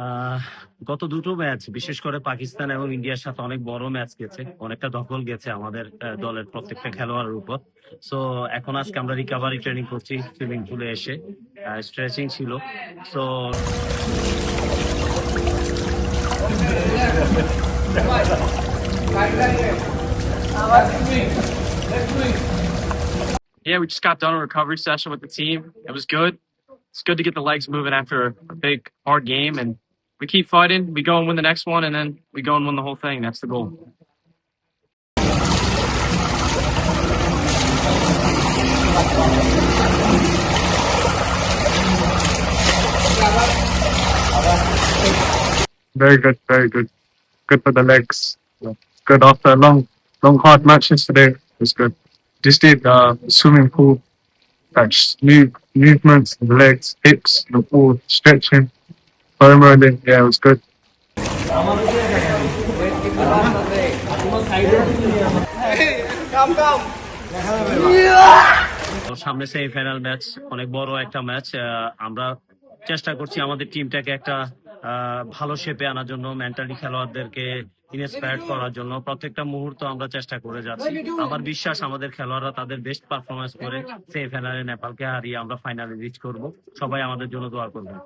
আহ গত দুটো ম্যাচ বিশেষ করে পাকিস্তান এবং ইন্ডিয়ার সাথে অনেক বড় ম্যাচ গেছে, অনেকটা দখল গেছে আমাদের দলের প্রত্যেকটা খেলোয়াড়ের উপর। সো এখন আজকে আমরা রিকভারি ট্রেনিং করছি সুইমিং পুলে এসে, স্ট্রেচিং ছিল। So Yeah, we just got done a recovery session with the team. It was good. It's good to get the legs moving after a big, hard game, and we keep fighting. We go and win the next one, and then we go and win the whole thing. That's the goal. Very good, very good. Good for the legs. Good after a long hard match yesterday. It was good. Just did swimming pool, like movements, the legs, hips, the pool, stretching, foam rolling. Yeah, it was good. তো সামনে semifinal match, অনেক বড় একটা match. আমরা চেষ্টা করছি আমাদের টিমটাকে একটা ভালো শেপে আনার জন্য, মেন্টালি খেলোয়াড়দেরকে ইন্সপায়ার করার জন্য প্রত্যেকটা মুহূর্ত আমরা চেষ্টা করে যাচ্ছি। আমার বিশ্বাস আমাদের খেলোয়াড়রা তাদের বেস্ট পারফরমেন্স করে সেমিফাইনালে নেপালকে হারিয়ে আমরা ফাইনালে রিচ করব। সবাই আমাদের জন্য দোয়া করবেন।